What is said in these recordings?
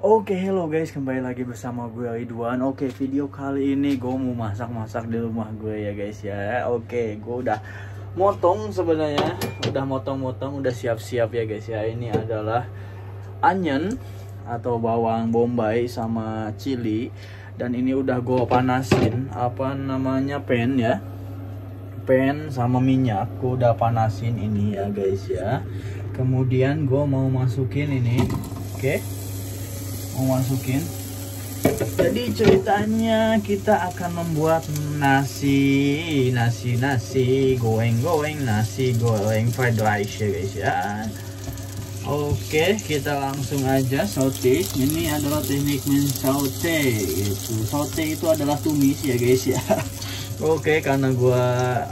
Oke, hello guys, kembali lagi bersama gue Ridwan. Oke, video kali ini gue mau masak-masak di rumah gue ya guys ya. Oke, gue udah motong sebenarnya, udah motong-motong, udah siap-siap ya guys ya. Ini adalah onion atau bawang bombay sama chili, dan ini udah gue panasin pan ya. Pan sama minyak gue udah panasin ini ya guys ya. Kemudian gue mau masukin ini. Oke, mau masukin. Jadi ceritanya kita akan membuat nasi goreng fried rice ya guys ya. Oke, kita langsung aja saute. Ini adalah teknik mensaute gitu. Saute itu adalah tumis ya guys ya. Oke, karena gua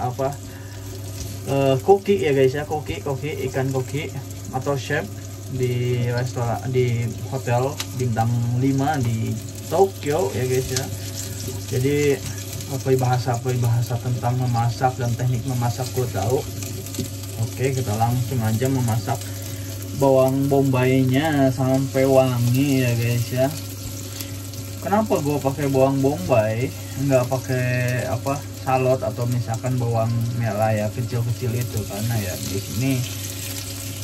koki ya guys ya, koki ikan koki atau chef di restoran, di hotel bintang 5 di Tokyo ya guys ya. Jadi bahasa tentang memasak dan teknik memasak gue tahu. Oke, kita langsung aja memasak bawang bombaynya sampai wangi ya guys ya. Kenapa gue pakai bawang bombay, nggak pakai salad atau misalkan bawang merah ya kecil-kecil itu? Karena ya di sini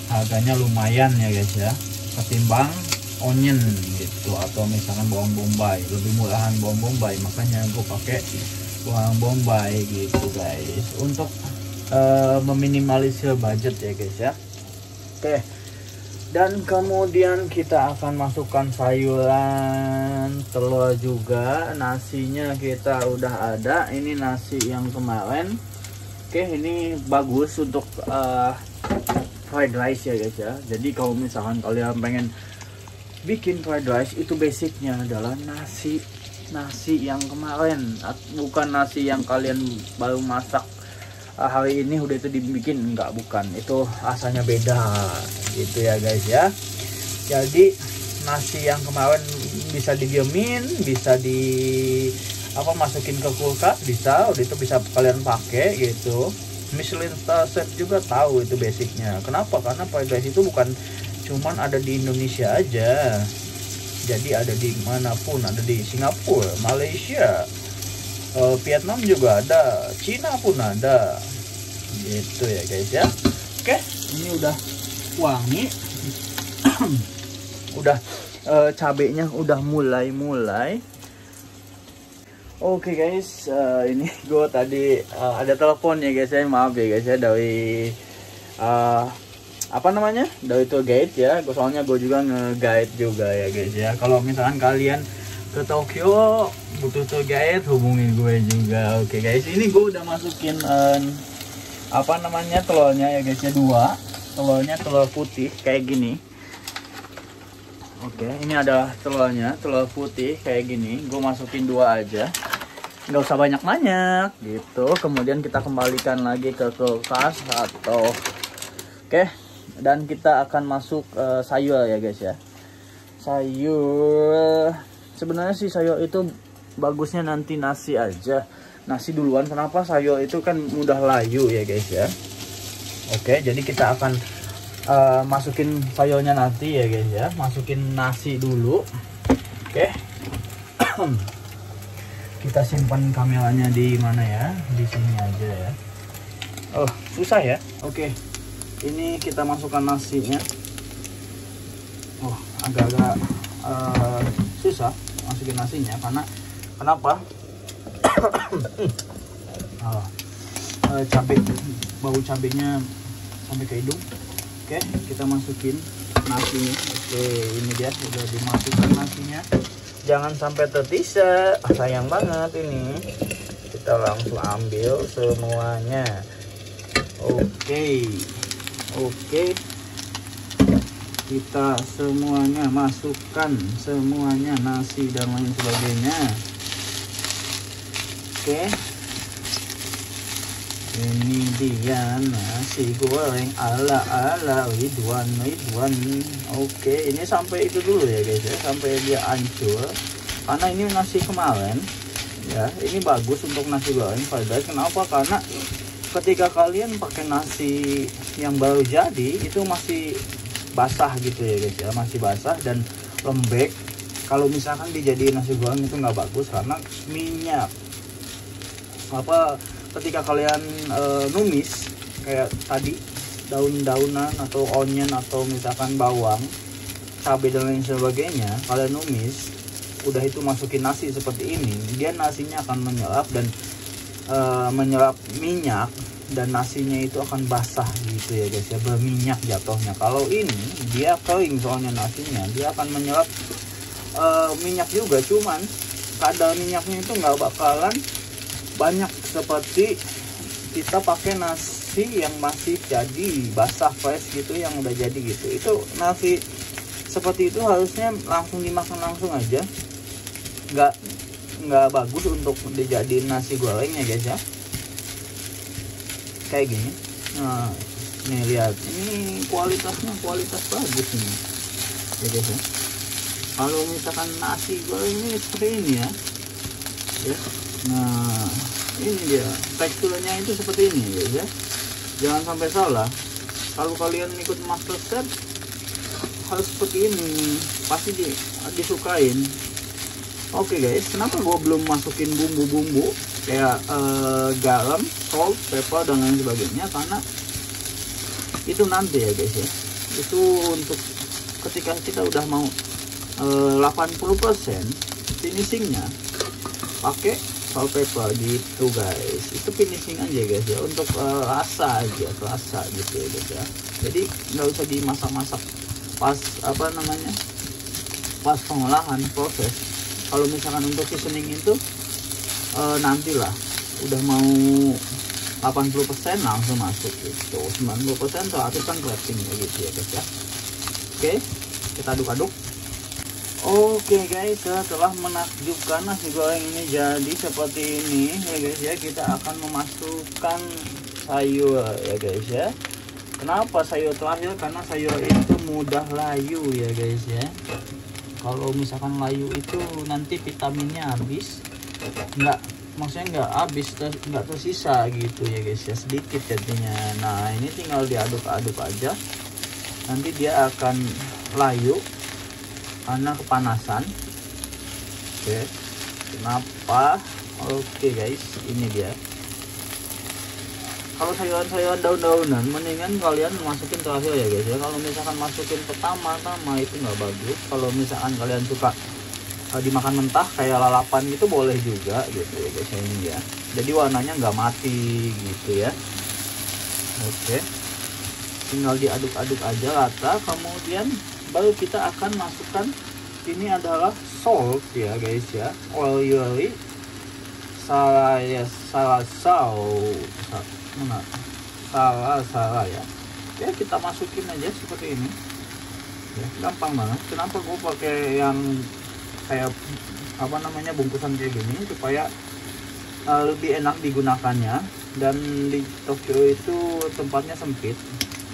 harganya lumayan ya guys ya, ketimbang onion gitu atau misalkan bawang bombay, lebih murahan bawang bombay, makanya gue pakai bawang bombay gitu guys, untuk meminimalisir budget ya guys ya. Oke, dan kemudian kita akan masukkan sayuran, telur juga, nasinya kita udah ada. Ini nasi yang kemarin. Oke, ini bagus untuk fried rice ya guys ya. Jadi kalau misalkan kalian pengen bikin fried rice, itu basicnya adalah nasi yang kemarin, bukan nasi yang kalian baru masak hari ini udah itu dibikin. Enggak, bukan, itu rasanya beda gitu ya guys ya. Jadi nasi yang kemarin bisa didiemin, bisa masukin ke kulkas, bisa, udah itu bisa kalian pakai gitu. Michelin Star Chef juga tahu itu basicnya. Kenapa? Karena fried rice itu bukan cuman ada di Indonesia aja, jadi ada di manapun, ada di Singapura, Malaysia, Vietnam juga ada, Cina pun ada gitu ya guys ya. Oke, ini udah wangi. Udah cabenya udah mulai. Oke guys, ini gue tadi ada telepon ya guys ya, maaf ya guys ya, dari dari tour guide ya. Soalnya gue juga nge-guide juga ya guys ya. Kalau misalkan kalian ke Tokyo butuh tour guide, hubungin gue juga. Oke guys, ini gue udah masukin telurnya ya guys ya, 2 telurnya, telur putih kayak gini. Oke, ini ada telurnya, telur putih kayak gini. Gue masukin 2 aja, nggak usah banyak gitu. Kemudian kita kembalikan lagi ke kulkas atau oke, dan kita akan masuk sayur ya guys ya. Sayur, sebenarnya sih sayur itu bagusnya nanti nasi aja, nasi duluan. Kenapa? Sayur itu kan mudah layu ya guys ya. Oke, jadi kita akan masukin sayurnya nanti ya guys ya. Masukin nasi dulu. Oke. Kita simpan kameranya di mana ya? Di sini aja ya. Oh, susah ya. Oke. Ini kita masukkan nasinya. Oh, agak-agak susah masukin nasinya, karena kenapa? Cabai, bau cabenya sampai ke hidung. Oke, kita masukin nasinya. Oke, ini dia sudah dimasukkan nasinya. Jangan sampai terpisah, sayang banget ini. Kita langsung ambil semuanya. Oke, kita semuanya masukkan, semuanya, nasi dan lain sebagainya. Oke, ini dia nasi goreng ala Ridwan. Oke, ini sampai itu dulu ya guys ya, sampai dia hancur. Karena ini nasi kemarin ya, ini bagus untuk nasi goreng fried rice. Kenapa? Karena ketika kalian pakai nasi yang baru jadi, itu masih basah gitu ya guys ya, masih basah dan lembek. Kalau misalkan dijadiin nasi goreng itu nggak bagus karena minyak. Apa ketika kalian numis kayak tadi daun-daunan atau onion atau misalkan bawang, cabai dan lain sebagainya, kalian numis, udah itu masukin nasi seperti ini, dia nasinya akan menyerap dan menyerap minyak, dan nasinya itu akan basah gitu ya guys ya, berminyak jatuhnya. Kalau ini dia kering soalnya nasinya, dia akan menyerap minyak juga, cuman kadar minyaknya itu nggak bakalan banyak seperti kita pakai nasi yang masih jadi basah fresh gitu, yang udah jadi gitu. Itu nasi seperti itu harusnya langsung dimakan langsung aja, nggak bagus untuk dijadiin nasi goreng ya guys ya, kayak gini. Nah nih lihat, ini kualitasnya kualitas bagus nih ya guys ya. Kalau misalkan nasi goreng ini seperti ini ya, nah ini dia teksturnya itu seperti ini guys ya. Jangan sampai salah, kalau kalian ikut MasterChef harus seperti ini, pasti disukain. Oke guys, kenapa gua belum masukin bumbu-bumbu kayak garam, salt, pepper dan lain sebagainya? Karena itu nanti ya guys ya, itu untuk ketika kita udah mau 80% finishingnya pakai salt, pepper gitu guys. Itu finishing aja guys ya, untuk rasa aja, rasa gitu ya guys ya. Jadi nggak usah dimasak-masak pas apa namanya, pas pengolahan proses. Kalau misalkan untuk seasoning itu nantilah udah mau 80% langsung masuk gitu, 90% 100 kan plating ya gitu ya guys ya. Oke, kita aduk-aduk. Oke guys, setelah menakjubkan nasi goreng ini jadi seperti ini ya guys ya, kita akan memasukkan sayur ya guys ya. Kenapa sayur terakhir? Karena sayur itu mudah layu ya guys ya. Kalau misalkan layu itu nanti vitaminnya habis, maksudnya nggak habis, nggak tersisa gitu ya guys ya, sedikit jadinya. Nah ini tinggal diaduk-aduk aja, nanti dia akan layu karena kepanasan. Oke, kenapa? Oke guys, ini dia. Kalau sayuran-sayuran daun-daunan mendingan kalian masukin terakhir ya guys ya. Kalau misalkan masukin pertama-tama itu nggak bagus. Kalau misalkan kalian suka dimakan mentah kayak lalapan gitu boleh juga gitu ya guys ini ya. Jadi warnanya nggak mati gitu ya. Oke, tinggal diaduk-aduk aja rata, kemudian baru kita akan masukkan, ini adalah salt ya guys ya, oil salah ya, salah ya. Oke, kita masukin aja seperti ini ya, gampang banget. Kenapa gue pakai yang kayak apa namanya, bungkusan kayak gini, supaya lebih enak digunakannya. Dan di Tokyo itu tempatnya sempit,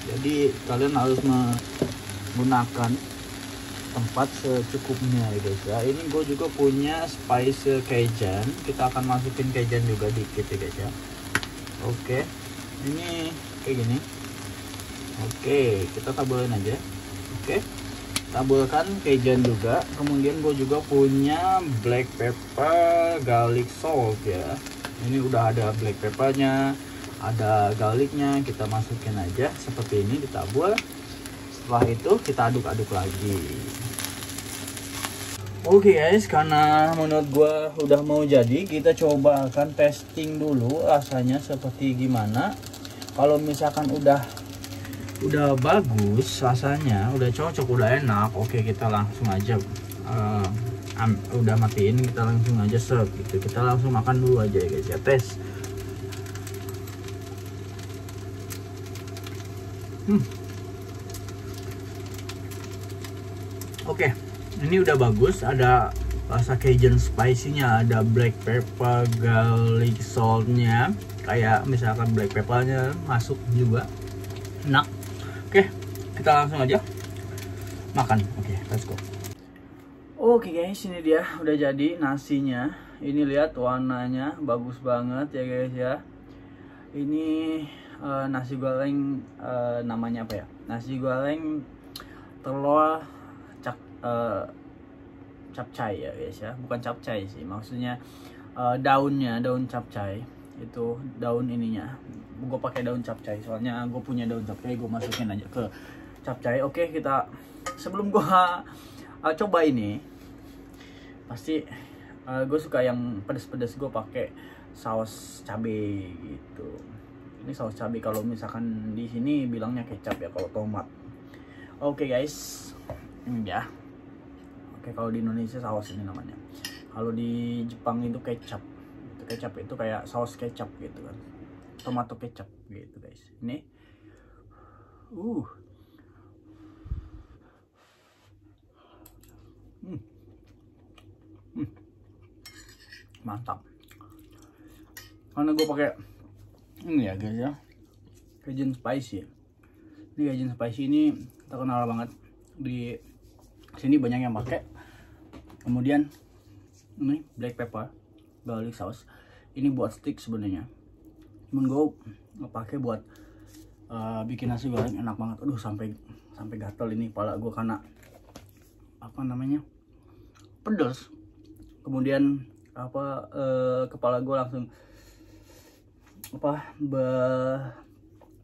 jadi kalian harus menggunakan tempat secukupnya ya guys ya. Ini gue juga punya spice Cajun, kita akan masukin Cajun juga dikit ya guys ya. Oke, ini kayak gini. Oke, kita taburin aja. Oke, taburkan Cajun juga. Kemudian gue juga punya black pepper, garlic salt ya. Ini udah ada black peppernya, ada garlicnya, kita masukin aja seperti ini, ditabur. Setelah itu kita aduk-aduk lagi. Oke guys, karena menurut gua udah mau jadi, kita coba akan testing dulu rasanya seperti gimana. Kalau misalkan udah bagus rasanya, udah cocok, udah enak, oke kita langsung aja udah matiin, kita langsung aja serve gitu. Kita langsung makan dulu aja ya guys ya, tes. Oke, ini udah bagus, ada rasa Cajun spicy-nya, ada black pepper, garlic salt-nya, kayak misalkan black peppernya masuk juga, enak. Oke, kita langsung aja makan. Oke, let's go. Oke guys, ini dia udah jadi nasinya. Ini lihat warnanya bagus banget ya guys ya. Ini nasi goreng, namanya apa ya? Nasi goreng telur capcay ya guys ya, bukan capcay sih, maksudnya daunnya, daun capcay itu, daun ininya. Gue pakai daun capcay soalnya gue punya daun capcay, gue masukin aja ke capcay. Oke, kita sebelum gue coba ini, pasti gue suka yang pedes-pedes, gue pakai saus cabai gitu. Ini saus cabai, kalau misalkan di sini bilangnya kecap ya kalau tomat. Oke guys, ini ya. Oke, kalau di Indonesia saus ini namanya. Kalau di Jepang itu kecap. Kecap itu kayak saus kecap gitu kan. Tomato kecap gitu guys. Ini. Mantap. Karena gue pakai ini ya guys ya, Cajun spicy. Ini Cajun spicy ini terkenal banget di sini, banyak yang pakai. Kemudian ini black pepper, garlic sauce. Ini buat stick sebenarnya, cuman gue pakai buat bikin nasi goreng, enak banget. Aduh, sampai gatel ini kepala gue karena apa namanya, pedas. Kemudian kepala gue langsung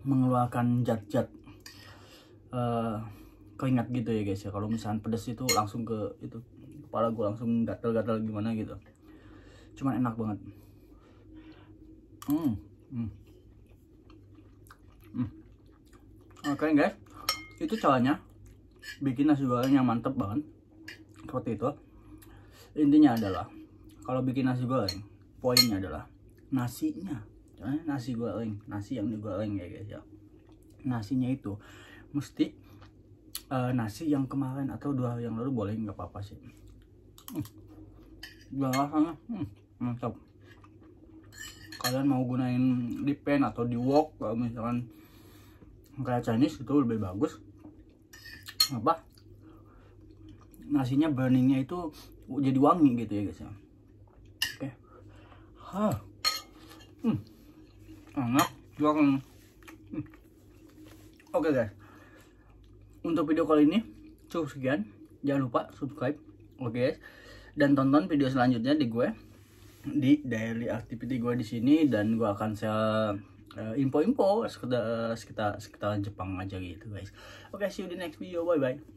mengeluarkan zat-zat keringat gitu ya guys ya. Kalau misalnya pedas itu langsung ke itu, kepala gue langsung gatel-gatel gimana gitu. Cuman enak banget. Oke guys, itu caranya bikin nasi goreng yang mantep banget seperti itu. Intinya adalah kalau bikin nasi goreng, poinnya adalah nasinya. Nasi goreng, nasi yang digoreng ya guys ya. Nasinya itu mesti nasi yang kemarin atau 2 hari yang lalu boleh, nggak apa-apa sih. Rasanya mantap. Kalian mau gunain di pan atau di wok, kalau misalkan kayak Chinese itu lebih bagus. Apa? Nasinya burningnya itu jadi wangi gitu ya guys ya. Oke. Enak banget. Oke guys, untuk video kali ini cukup sekian. Jangan lupa subscribe, oke guys, dan tonton video selanjutnya di gue, di daily activity gue di sini, dan gue akan share info-info sekitar Jepang aja gitu guys. Oke, see you di next video, bye bye.